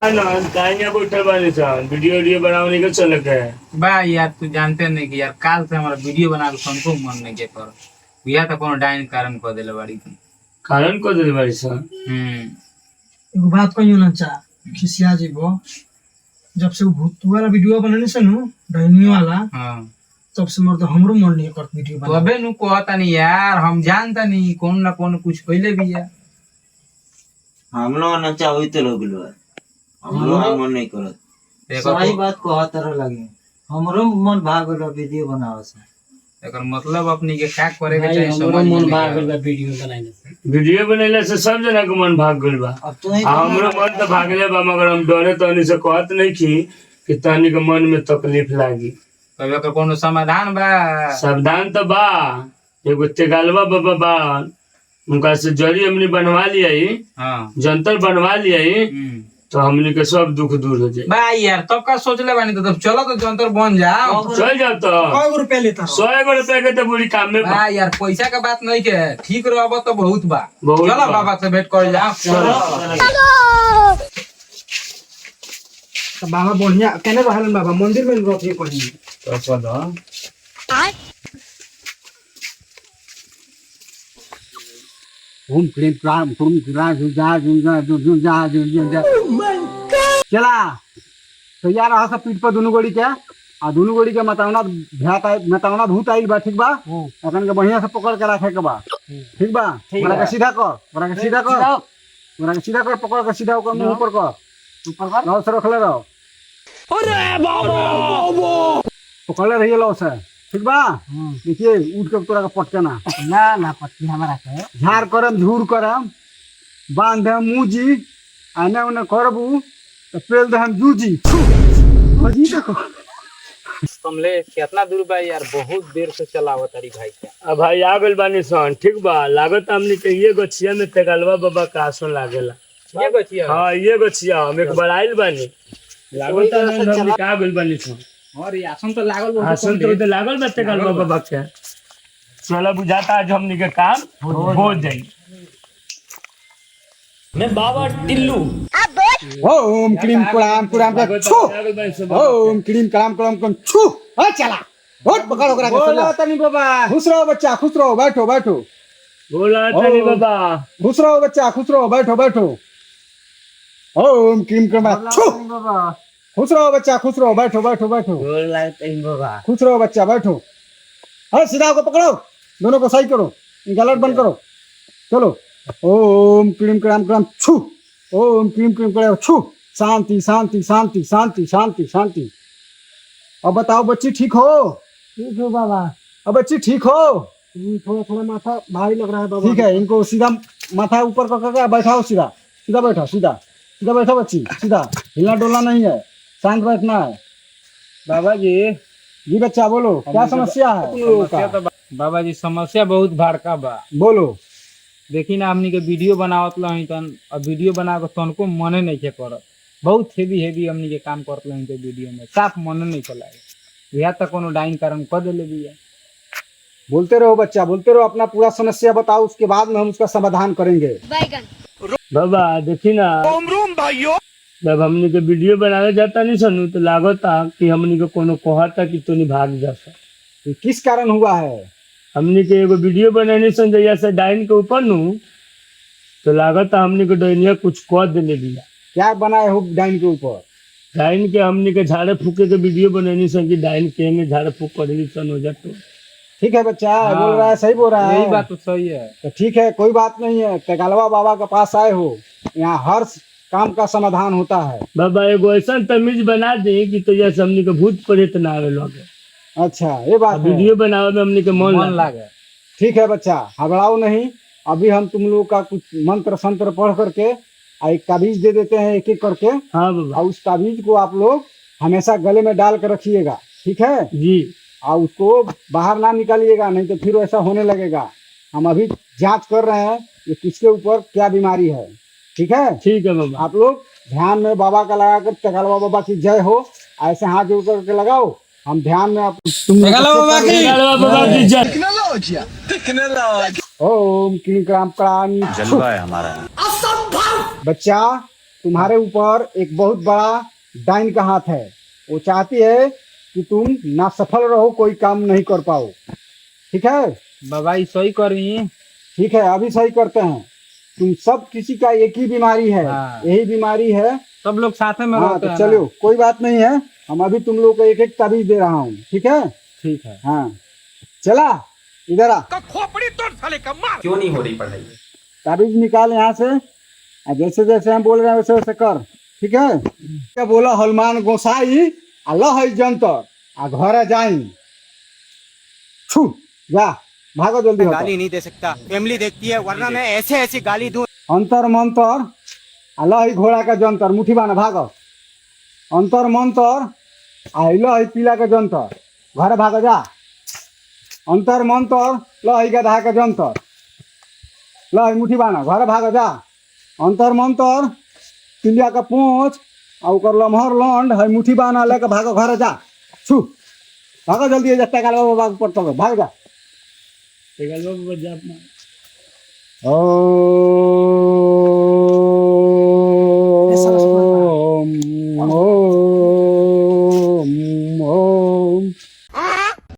ना दाइया बैठल बानी सन वीडियो वीडियो बनाने के चल के बा यार तू जानते नहीं कि यार काल से हमारा वीडियो बना के तुमको मन नहीं के कर बिया तो कोनो डाइन कारण कर देले बाड़ी की कारण को दिल बारी सन। एगो बात कहियो ना चा खिसिया जेबो। जब से वो भूत वाला वीडियो बनाने से नु डाइनियो वाला हां तब से मोर तो हमरो मन नहीं करत वीडियो तो बना। अबे नु कहता नहीं यार हम जानता नहीं कौन ना कौन कुछ पहले भी यार हम लोग नचा हुई तो लोग लो हम लोग मन नहीं करत सही बात कहत रह लगे हमरो मन भागल वीडियो बनावे से एकर मतलब अपनी के क्या करे के चाहिए हमरो समझ में मन नहीं भागल आवे। बा वीडियो बनाने से। वीडियो बनैला से सब जना के मन भाग गइल बा। अब तू ही हमरो मन तो भागले बा मगर हम डरे तनी से कहत नहीं कि तनी के मन में तकलीफ लागी। तब एकर कोनो समाधान बा सावधान तो बा एगो तेगालवा बाबा बा उनका से जड़ी हमने बनवा लिया हां जंतर बनवा लिया तो हमने के सब दुख दूर हो जाए। बा यार तब का सोचले बानी तो तब चलो तो जंतर बन जाओ चल जाओ तो कय गो रुपया लेता 100 रुपया के तो पूरी काम में बा यार पैसा का बात नहीं के ठीक रहबो तो बहुत बा बहुत चलो बा। बाबा से भेंट कर जाओ तो बाबा बढ़िया केने रहलन बाबा मंदिर में रहत कहीं तो चलो ओम क्लीम क्राम क्रूम क्रा जुजा जुजा जुजा जुजा चला तो यार रहा सब पीठ पर दोनों गोड़ी के आ दोनों गोड़ी के मतौना भूत आइल बा ठीक बा अपन के बढ़िया से पकड़ के रखे के बा ठीक बा ओकरा के सीधा कर ओकरा के सीधा कर ओकरा के सीधा कर पकड़ के सीधा ओकर मुंह ऊपर कर लौ से रखले रहो अरे बाबा पकड़ले रहिए लौ से ठीक बा देखिए उठ के तोरा के पटकना ना पत्नी हमारा के झाड़ करम झूर करम बांधम मुजी आने उन्हें करबू तो पेल दे हम जूजी अजी देखो कमले कितना दूर बा यार बहुत देर से चलावो तारी भाई के अब भाई आ गइल बानी सन ठीक बा लागत हमने के ये गछिया में तेगालवा बाबा का आसन लागेला। ये बचिया हाँ ये गछिया हम एक बार आइल बानी लागत हमने का गइल बानी सन और ये आसन तो लागल बहुत आसन तो लागल बा तेगालवा बाबा के। चलो बुझाता आज हमने के काम हो जाई। मैं बाबा टिल्लू ओम क्लीम कुराम कुराम का छू ओम क्लीम कलाम कलाम कम छू ओ चला बहुत पकड़ ओकरा के बोला तनी बाबा खुश रहो बच्चा खुश रहो बैठो बैठो बोला तनी बाबा खुश रहो बच्चा खुश रहो बैठो बैठो ओम क्लीम कलाम छू खुश रहो बच्चा खुश रहो बैठो बैठो बैठो बोला तनी बाबा खुश रहो बच्चा बैठो हाँ सीधा को पकड़ो दोनों को सही करो गलत बंद करो चलो ओम क्लीम क्राम क्राम छू ओम क्लीम क्लीम क्राम छू शांति शांति शांति शांति शांति शांति। अब बताओ बच्ची ठीक हो? ठीक हो बाबा। अब बच्ची ठीक हो? थोड़ा थोड़ा माथा भारी लग रहा है बाबा। ठीक है इनको सीधा माथा ऊपर करके बैठाओ सीधा सीधा बैठो सीधा बैठो बच्ची सीधा हिलना डोलना नहीं है शांत बैठना है। बाबा जी बच्चा बोलो क्या समस्या है तुम लोगों का? बाबा जी समस्या बहुत भड़का बा बोलो देखी ना हमनी के वीडियो बनावत लही तन अब वीडियो बना के तनको मने नहीं के करत बहुत हेवी हमनी के काम करत लही तो वीडियो में साफ मने नहीं चलाए यह तक कोनो डाइन कारण कर देले बिया। बोलते रहो बच्चा बोलते रहो अपना पूरा समस्या बताओ उसके बाद में हम उसका समाधान करेंगे। बाबा देखी ना जब हमने के वीडियो बनावे जाता नहीं सनू तो लागता कि हमने के कोनो कहता कि तू भाग जाता। ये किस कारण हुआ है? हमने के एगो वीडियो बनाने सन जैया से डाइन के ऊपर नु तो लागता हमने के डाइनिया कुछ कह देले बिया। क्या बनाए हो डाइन के ऊपर? डाइन के हमने के झाड़े फूके के वीडियो बनाने सन कि डाइन के में झाड़े फूक कर सन हो जातो। ठीक है बच्चा बोल रहा है सही बोल रहा है यही बात तो सही है। तो ठीक है कोई बात नहीं है तेगालवा बाबा के पास आए हो यहाँ हर काम का समाधान होता है। बाबा एगो ऐसा तमीज बना दे कि तो जैसे हमने के भूत प्रेत ना आवे लगे। अच्छा ये बात है। वीडियो बनावे में हमने के मन लागे। ठीक है बच्चा घबराओ नहीं अभी हम तुम लोग का कुछ मंत्र संत्र पढ़ करके एक ताबीज दे देते हैं एक एक करके। हाँ बाबा और उस ताबीज को आप लोग हमेशा गले में डाल कर रखिएगा ठीक है जी। और उसको बाहर ना निकालिएगा नहीं तो फिर ऐसा होने लगेगा। हम अभी जांच कर रहे हैं कि किसके ऊपर क्या बीमारी है ठीक है। ठीक है बाबा आप लोग ध्यान में बाबा का लगाकर तेगालवा बाबा की जय हो ऐसे हाथ जोड़ करके लगाओ। हम ध्यान में बाबा की जय। ओम क्लीं क्राम क्राम जलवा है हमारा बच्चा तुम्हारे ऊपर एक बहुत बड़ा डाइन का हाथ है। वो चाहती है कि तुम ना सफल रहो, कोई काम नहीं कर पाओ। ठीक है? बाबा ई सही करी। ठीक है, अभी सही करते हैं। तुम सब किसी का एक ही बीमारी है, हाँ। यही बीमारी है। सब लोग साथ में हाँ रहते तो हैं चलो, ना। कोई बात नहीं है। हम अभी तुम लोग को एक एक ताबीज दे रहा हूँ। ठीक है? ठीक है। हाँ चला, इधर आ। क्यों नहीं हो रही पढ़ाई? ताबीज निकाल यहाँ से, और जैसे जैसे हम बोल रहे हैं वैसे वैसे कर। ठीक है? क्या बोला? हनुमान गोसाई अल्लाह है जंतर आ घर जाई। छू जा, भागो जल्दी होता। गाली नहीं दे सकता, फैमिली देखती है, वरना मैं ऐसे ऐसी गाली दूं। अंतर मंतर अल्लाह ही घोड़ा का जंतर, मुट्ठी बाना भागो। अंतर मंतर आइलो ही पीला का जंतर, घर भागो जा। अंतर मंतर लो ही गधा का जंतर, लो ही मुट्ठी बाना, घर भागो जा। अंतर मंतर पिलिया का पूंछ और ओकर लमहर लंड है, मुट्ठी बाना लेके भागो घर जा। छू भागो जल्दी, जत्ता काल बाबा पर भाग जा। टेकल बाबा जा अपना। ओ